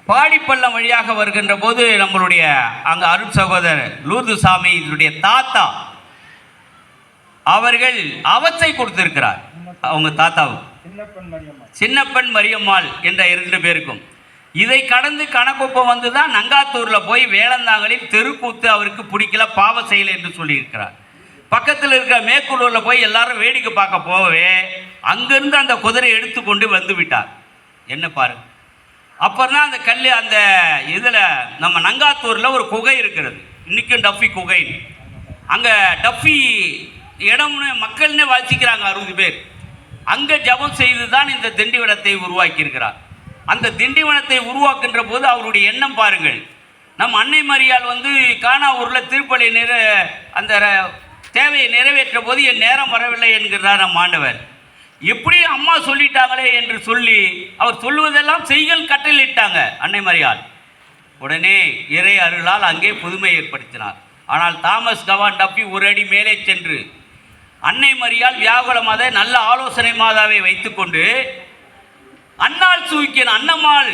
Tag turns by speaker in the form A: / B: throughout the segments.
A: பாடிப்பள்ளம் வழியாக வருகின்ற போது நம்மளுடைய அங்கே அருட் சகோதரர் லூர்து சாமியினுடைய தாத்தா அவர்கள் அவசை கொடுத்திருக்கிறார். அவங்க தாத்தாவுக்கு சின்னப்பன் மரியம்மாள் என்ற 2 பேருக்கும். இதை கடந்து கணக்குப்பம் வந்து தான் நங்காத்தூரில் போய் வேளந்தாங்களில் தெருக்கூத்து அவருக்கு பிடிக்கல, பாவ செயல் என்று சொல்லியிருக்கிறார். பக்கத்தில் இருக்கிற மேற்குள்ளூரில் போய் எல்லாரும் வேடிக்கை பார்க்க போகவே அங்கிருந்து அந்த குதிரை எடுத்துக்கொண்டு வந்து விட்டார். என்ன பாருங்க. அப்புறம் தான் அந்த கல் அந்த இதில் நம்ம நங்காத்தூரில் ஒரு குகை இருக்கிறது, இன்றைக்கும் டஃபி குகை. அங்கே டஃபி இடம்னு மக்கள்னே வாசிக்கிறாங்க 60 பேர். அங்கே ஜபம் செய்து தான் இந்த திண்டிவனத்தை உருவாக்கியிருக்கிறார். அந்த திண்டிவனத்தை உருவாக்குகின்ற போது அவருடைய எண்ணம் பாருங்கள். நம் அன்னை மரியாள் வந்து கானாவூரில் திருப்பலி அந்த தேவையை நிறைவேற்ற போது என் நேரம் வரவில்லை என்கிறார் நம் ஆண்டவர். எப்படி அம்மா சொல்லிட்டாங்களே என்று சொல்லி அவர் சொல்லுவதெல்லாம் செய்கள் கட்டளையிட்டாங்க அன்னை மரியாள். உடனே இறை அருளால் அங்கே புதுமை ஏற்படுத்தினார். ஆனால் தாமஸ் கவான் டப்பி ஒரு அடி மேலே சென்று அன்னை மரியாள் வியாகுல மாதா நல்ல ஆலோசனை மாதாவை வைத்துக்கொண்டு அன்னாள் சூக்கியன் அன்னம்மாள்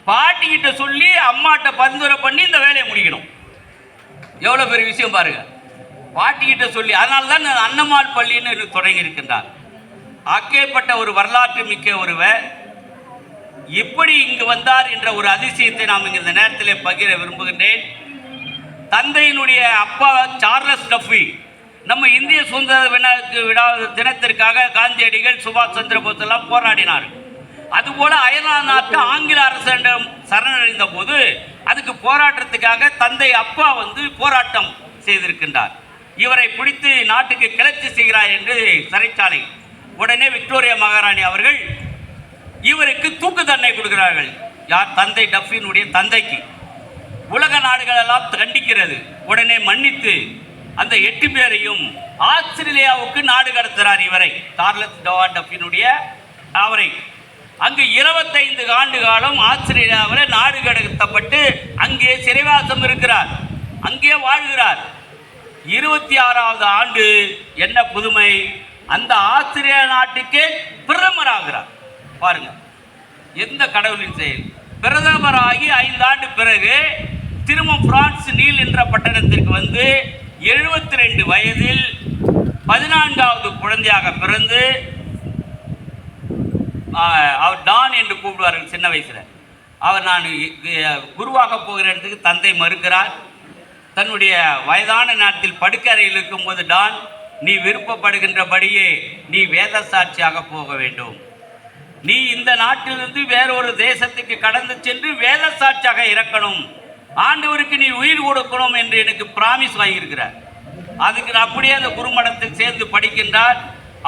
A: பாட்டிக்கிட்ட சொல்லி அம்மாட்ட பரிந்துரை பண்ணி இந்த வேலையை முடிக்கணும். எவ்வளோ பெரிய விஷயம் பாருங்க. பாட்டிக்கிட்ட சொல்லி, அதனால தான் அன்னம்மாள் பள்ளின்னு தொடங்கி இருக்கின்றார். ஆக்கப்பட்ட ஒரு வரலாற்று மிக்க ஒருவர் எப்படி இங்கு வந்தார் என்ற ஒரு அதிசயத்தை நாம் இங்கு இந்த நேரத்தில் பகிர விரும்புகின்றேன். தந்தையினுடைய அப்பா சார்லஸ் டஃபி நம்ம இந்திய சுதந்திர தினத்திற்காக காந்தியடிகள் சுபாஷ் சந்திர போஸ் எல்லாம் போராடினார். அதுபோல அயர்லாந்து நாட்டு ஆங்கில அரசிடம் சரணடைந்த போது அதுக்கு போராட்டத்துக்காக தந்தை அப்பா வந்து போராட்டம் செய்திருக்கின்றார். இவரை பிடித்து நாட்டுக்கு கிளர்ச்சி செய்கிறார் என்று சிறைச்சாலை. உடனே விக்டோரியா மகாராணி அவர்கள் இவருக்கு தூக்கு தண்டனை கொடுக்கிறார்கள். யார்? தந்தை டஃபினுடைய தந்தைக்கு. உலக நாடுகள் எல்லாம் கண்டிக்கிறது. உடனே மன்னித்து அந்த 8 பேரையும் ஆஸ்திரேலியாவுக்கு நாடு கடத்துகிறார். இவரை சார்லஸ் டஃபினுடைய அவரை அங்கு 25 ஆண்டு காலம் ஆஸ்திரேலியாவில் நாடு கடத்தப்பட்டு அங்கே சிறைவாசம் இருக்கிறார், அங்கே வாழ்கிறார். 26வது ஆண்டு என்ன புதுமை, அந்த ஆஸ்திரேலியா நாட்டுக்கே பிரதமராகிறார். பாருங்க எந்த கடவுளின் செயல். பிரதமராகி 5 ஆண்டு பிறகு திரும்ப பிரான்ஸ் நீல் என்ற பட்டணத்திற்கு வந்து 72 வயதில் 14வது குழந்தையாக பிறந்து அவர் டான் என்று கூப்பிடுவார்கள் சின்ன வயசில். அவர் நான் குருவாக போகிற இடத்துக்கு தந்தை மறுக்கிறார். தன்னுடைய வயதான நாட்டில் படுக்கறையில் இருக்கும்போது டான், நீ விருப்பப்படுகின்றபடியே நீ வேத சாட்சியாக போக வேண்டும், நீ இந்த நாட்டிலிருந்து வேறொரு தேசத்துக்கு கடந்து சென்று வேத சாட்சியாக இறக்கணும், ஆண்டவருக்கு நீ உயிர் கொடுக்கணும் என்று எனக்கு பிராமிஸ் வாங்கியிருக்கிறார். அதுக்கு அப்படியே அந்த குருமடத்தில் சேர்ந்து படிக்கின்றார்.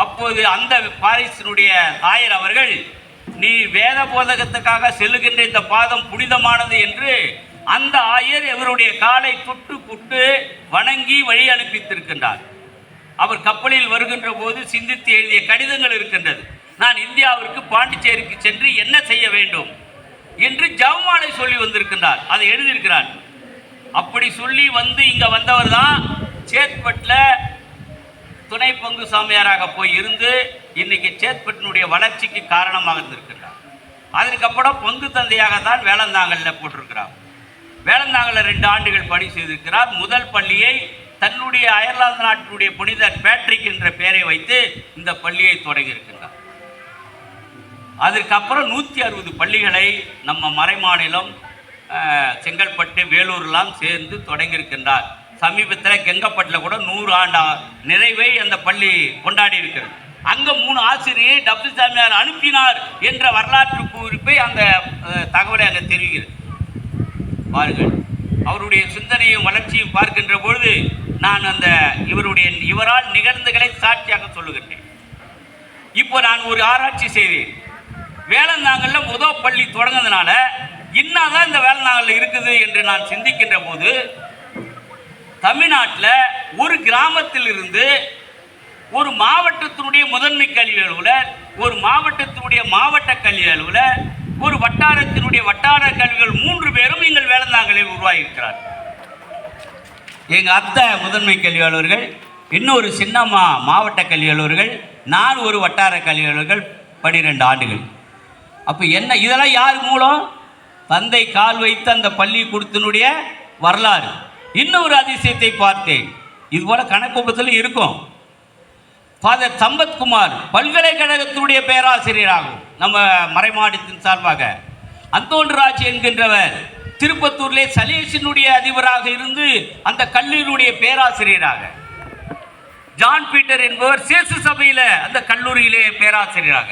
A: அப்போது அந்த பாரிஸினுடைய தாயர் அவர்கள், நீ வேத போதகத்துக்காக செல்லுகின்ற இந்த பாதம் புனிதமானது என்று அந்த ஆயர் இவருடைய காலை தொட்டு புட்டு வணங்கி வழி அனுப்பித்திருக்கின்றார். அவர் கப்பலில் வருகின்ற போது சிந்தித்து எழுதிய கடிதங்கள் இருக்கின்றது. நான் இந்தியாவிற்கு பாண்டிச்சேரிக்கு சென்று என்ன செய்ய வேண்டும் என்று ஜவமாலை சொல்லி வந்திருக்கின்றார். அதை எழுதியிருக்கிறார். அப்படி சொல்லி வந்து இங்கே வந்தவர் தான் சேத்பட்டில் துணை பங்கு சாமியாராக போய் இருந்து இன்னைக்கு சேத்பட்டினுடைய வளர்ச்சிக்கு காரணமாக இருந்திருக்கிறார். அதற்கப்புறம் பங்கு தந்தையாகத்தான் வேளந்தாங்கலில் போட்டிருக்கிறார். வேளந்தாங்கலில் 2 ஆண்டுகள் பணி செய்திருக்கிறார். முதல் பள்ளியை தன்னுடைய அயர்லாந்து நாட்டினுடைய புனிதர் பேட்ரிக் என்ற பெயரை வைத்து இந்த பள்ளியை தொடங்கியிருக்கிறார். அதற்கப்புறம் 160 பள்ளிகளை நம்ம மறைமாநிலம் செங்கல்பட்டு வேலூர்லாம் சேர்ந்து தொடங்கியிருக்கின்றார். சமீபத்தில் கெங்கப்பட்டில் கூட 100 ஆண்டு நிறைவை அந்த பள்ளி கொண்டாடி இருக்கிறது. அங்கே 3 ஆசிரியை டப்ளி சாமியார் அனுப்பினார் என்ற வரலாற்று குறிப்பை அந்த தகவலை அங்கே தெரிவிக்கிறது. பாருங்கள், அவருடைய சிந்தனையும் வளர்ச்சியும் பார்க்கின்ற பொழுது நான் அந்த இவரால் நிகழ்ந்துகளை சாட்சியாக சொல்லுகின்றேன். இப்போ நான் ஒரு ஆராய்ச்சி செய்தேன். வேளந்தாங்கல்ல முதல் பள்ளி தொடங்கினதுனால இன்னாதான் இந்த வேளந்தாங்கல்ல இருக்குது என்று நான் சிந்திக்கின்ற போது, தமிழ்நாட்டில் ஒரு கிராமத்தில் இருந்து ஒரு மாவட்டத்தினுடைய முதன்மை கல்வி அலுவலர், ஒரு மாவட்டத்தினுடைய மாவட்ட கல்வி அலுவலர், ஒரு வட்டாரத்தினுடைய வட்டார கல்விகள் 3 பேரும் எங்கள் வேளந்தாங்கலில் உருவாகியிருக்கிறார். எங்கள் அத்தை முதன்மை கல்வி அலுவலர்கள், இன்னொரு சின்னம்மா மாவட்ட கல்வி அலுவலர்கள், நான் ஒரு வட்டார கல்வி அலுவலர்கள் 12 ஆண்டுகள். அப்போ என்ன இதெல்லாம் யார் மூலம்? தந்தை கால் வைத்து அந்த பள்ளிக்கூடத்தினுடைய வரலாறு. இன்னொரு அதிசயத்தை பார்த்தேன். இதுபோல கணக்குப்பத்தில் இருக்கும். ஃபாதர் சம்பத்குமார் பல்கலைக்கழகத்தினுடைய பேராசிரியராகும். நம்ம மறைமாவட்டத்தின் சார்பாக அந்தோன்ராஜ் என்கின்றவர் திருப்பத்தூரிலே சலேசினுடைய அதிபராக இருந்து அந்த கல்லூரியுடைய பேராசிரியராக, ஜான் பீட்டர் என்பவர் சேசு சபையில் அந்த கல்லூரியிலே பேராசிரியராக,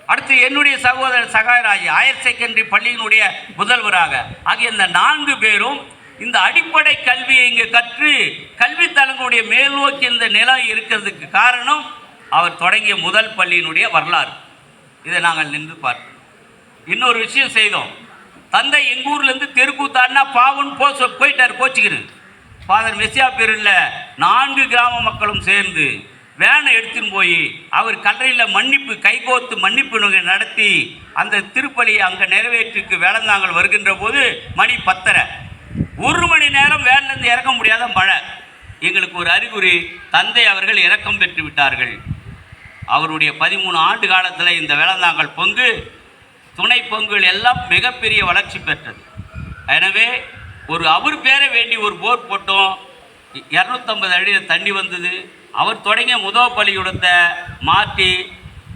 A: அடுத்து என்னுடைய சகோதரர் சகாயராஜ் ஹையர் செகண்டரி பள்ளியினுடைய முதல்வராக ஆகிய இந்த 4 பேரும் இந்த அடிப்படை கல்வியை இங்கே கற்று கல்வித்தலங்களுடைய மேல் நோக்கி இந்த நிலை இருக்கிறதுக்கு காரணம் அவர் தொடங்கிய முதல் பள்ளியினுடைய வரலாறு. இதை நாங்கள் நின்று பார்த்தோம். இன்னொரு விஷயம் செய்தோம். தந்தை எங்கள் ஊர்லேருந்து தெருக்கூத்தாடினா பாவன் போயிட்டார் கோச்சிக்கிறது. ஃபாதர் மெஸ்ஸியா பேரில் 4 கிராம மக்களும் சேர்ந்து வேனை எடுத்துன்னு போய் அவர் கல்லறையில் மன்னிப்பு கைகோத்து மன்னிப்பு நடத்தி அந்த திருப்பலியை அங்கே நிறைவேற்றுக்கு வேளந்தாங்கல் வருகின்ற போது மணி 10:30. 1 மணி நேரம் வேன்லேருந்து இறக்க முடியாத மழை. எங்களுக்கு ஒரு அறிகுறி, தந்தை அவர்கள் இரக்கம் பெற்று விட்டார்கள். அவருடைய 13 ஆண்டு காலத்தில் இந்த வேளந்தாங்கல் பொங்கு துணை பொங்குகள் எல்லாம் மிகப்பெரிய வளர்ச்சி பெற்றது. எனவே அவர் பேரை வேண்டி ஒரு போர் போட்டோம். 250 அடியில் தண்ணி வந்தது. அவர் தொடங்கிய முதல் பள்ளிக்கூடத்தை மாற்றி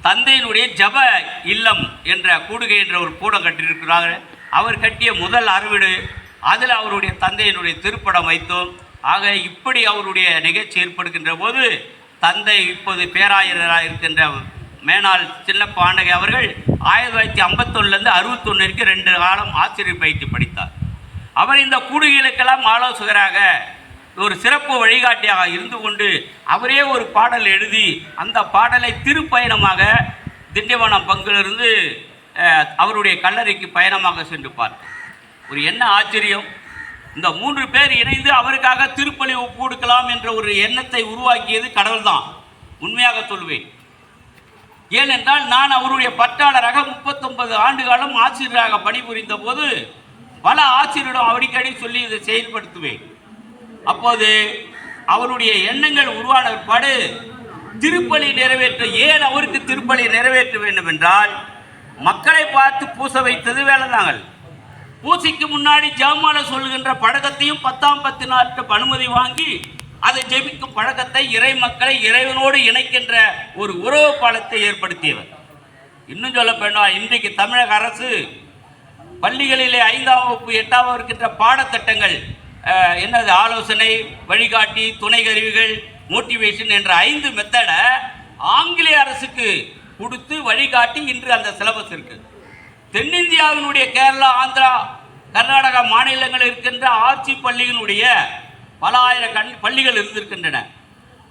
A: தந்தையினுடைய ஜப இல்லம் என்ற கூடுகை என்ற ஒரு கூடம் கட்டியிருக்கிறாங்க. அவர் கட்டிய முதல் அறுவீடு, அதில் அவருடைய தந்தையினுடைய திருப்படம் வைத்தோம். ஆக இப்படி அவருடைய நிகழ்ச்சி ஏற்படுகின்ற போது தந்தை இப்போது பேராயராக இருக்கின்ற மேனாள் சின்னப்ப ஆண்டகை அவர்கள் 1951லேருந்து 61 வரைக்கும் 2 காலம் ஆசிரியர் பயிற்சி படித்தார். அவர் இந்த கூடுகைகளுக்கெல்லாம் ஆலோசகராக ஒரு சிறப்பு வழிகாட்டியாக இருந்து கொண்டு அவரே ஒரு பாடல் எழுதி அந்த பாடலை திருப்பயணமாக திண்டிவனம் பங்கிலிருந்து அவருடைய கல்லறைக்கு பயணமாக சென்று பார்த்தார். ஒரு என்ன ஆச்சரியம், இந்த 3 பேர் இணைந்து அவருக்காக திருப்பலி ஒப்பு கொடுக்கலாம் என்ற ஒரு எண்ணத்தை உருவாக்கியது கடவுள்தான். உண்மையாக சொல்வேன். ஏனென்றால் நான் அவருடைய பற்றாளராக 39 ஆண்டு காலம் ஆசிரியராக பணிபுரிந்த போது பல ஆசிரியரிடம் அடிக்கடி சொல்லி இதை செயல்படுத்துவேன். அப்போது அவருடைய எண்ணங்கள் உருவான பிற்பாடு திருப்பலி நிறைவேற்ற, ஏன் அவருக்கு திருப்பலி நிறைவேற்ற வேண்டும் என்றால் மக்களை பார்த்து பூச வைத்தது வேளந்தாங்கல். பூசைக்கு முன்னாடி ஜெபமாலை சொல்லுகின்ற பழக்கத்தையும் 10ஆம் 10 நாட்கள் அனுமதி வாங்கி அதை ஜெபிக்கும் பழக்கத்தை இறை மக்களை இறைவனோடு இணைக்கின்ற ஒரு உறவு பாலத்தை ஏற்படுத்தியவர். இன்னும் சொல்ல வேண்டாம், இன்றைக்கு தமிழக அரசு பள்ளிகளிலே 5ஆம் வகுப்பு 8ஆம் வகுப்பு இருக்கின்ற பாடத்திட்டங்கள் என்னது ஆலோசனை, வழிகாட்டி, துணை கருவிகள், மோட்டிவேஷன் என்ற 5 மெத்தடை ஆங்கிலேய அரசுக்கு கொடுத்து வழிகாட்டி இன்று அந்த சிலபஸ் இருக்கு. தென்னிந்தியாவினுடைய கேரளா, ஆந்திரா, கர்நாடகா மாநிலங்களில் இருக்கின்ற ஆட்சி பள்ளிகளுடைய பல ஆயிரம் பள்ளிகள் இருந்திருக்கின்றன.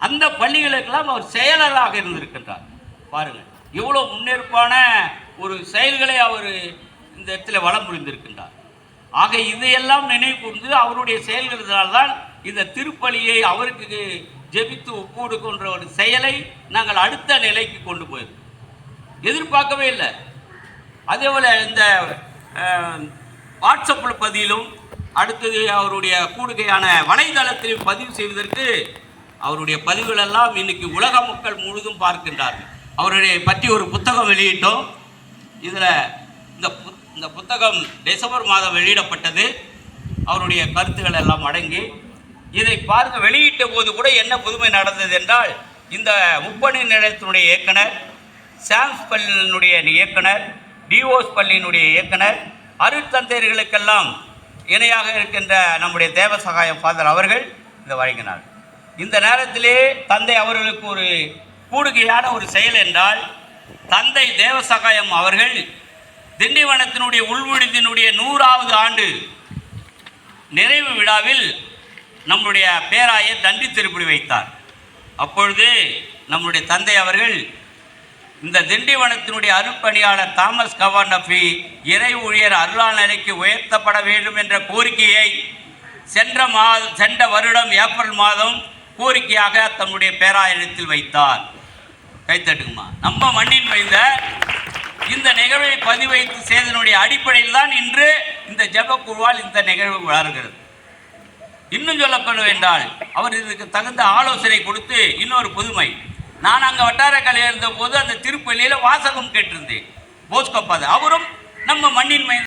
A: அந்த பள்ளிகளுக்கெல்லாம் அவர் செயலராக இருந்திருக்கின்றார். பாருங்கள், எவ்வளோ முன்னேற்பான ஒரு செயல்களை அவர் இந்த இடத்துல வளம் புரிந்திருக்கின்றார். ஆக இதையெல்லாம் நினைவு கூர்ந்து அவருடைய செயல்களினால்தான் இந்த திருப்பலியை அவருக்கு ஜெபித்து ஒப்பு கொடுக்கின்ற ஒரு செயலை நாங்கள் அடுத்த நிலைக்கு கொண்டு போயிருக்கோம். எதிர்பார்க்கவே இல்லை. அதே போல் இந்த வாட்ஸ்அப்பில் பதிலும் அடுத்தது அவருடைய கூடுகையான வலைதளத்தில் பதிவு செய்வதற்கு அவருடைய பதிவுகளெல்லாம் இன்னைக்கு உலக மக்கள் முழுதும் பார்க்கின்றார்கள். அவருடைய பற்றி ஒரு புத்தகம் வெளியிட்டோம். இதில் இந்த புத்தகம் டிசம்பர் மாதம் வெளியிடப்பட்டது. அவருடைய கருத்துக்கள் எல்லாம் அடங்கி இதை பார்க்க வெளியிட்ட போது கூட என்ன புதுமை நடந்தது என்றால், இந்த முப்பணி நிலையத்தினுடைய இயக்குனர், சாம்ஸ் பள்ளியினுடைய இயக்குனர், டிஓஸ் பள்ளியினுடைய இயக்குனர், அருட்தந்தையர்களுக்கெல்லாம் இணையாக இருக்கின்ற நம்முடைய தேவசகாயம் ஃபாதர் அவர்கள் இதை வழங்கினார். இந்த நேரத்திலே தந்தை அவர்களுக்கு ஒரு கூடுகையான ஒரு செயல் என்றால், தந்தை தேவசகாயம் அவர்கள் திண்டிவனத்தினுடைய உள்விடுதியினுடைய 100வது ஆண்டு நிறைவு விழாவில் நம்முடைய பேராயர் நன்றி திருப்பி வைத்தார். அப்பொழுது நம்முடைய தந்தை அவர்கள் இந்த திண்டிவனத்தினுடைய அருட்பணியாளர் தாமஸ் கவாண்டபி இறை ஊழியர் அருளால் நிலைக்கு உயர்த்தப்பட வேண்டும் என்ற கோரிக்கையை சென்ற வருடம் ஏப்ரல் மாதம் கோரிக்கையாக தம்முடைய பேராயரிடத்தில் வைத்தார். கைத்தட்டுக்குமா. நம்ம மண்ணின் வைந்த இந்த நிகழ்வை பதிவைத்து செய்தனுடைய அடிப்படையில் தான் இன்று இந்த ஜெபக்குழுவால் இந்த நிகழ்வு வளர்கிறது. இன்னும் சொல்லப்படும் என்றால், அவர் இதுக்கு தகுந்த ஆலோசனை கொடுத்து இன்னொரு புதுமை, நான் அங்கே வட்டார கலையில் இருந்த போது அந்த திருப்பள்ளியில் வாசகம் கேட்டிருந்தேன். போஸ்கோப்பாது அவரும் நம்ம மண்ணின்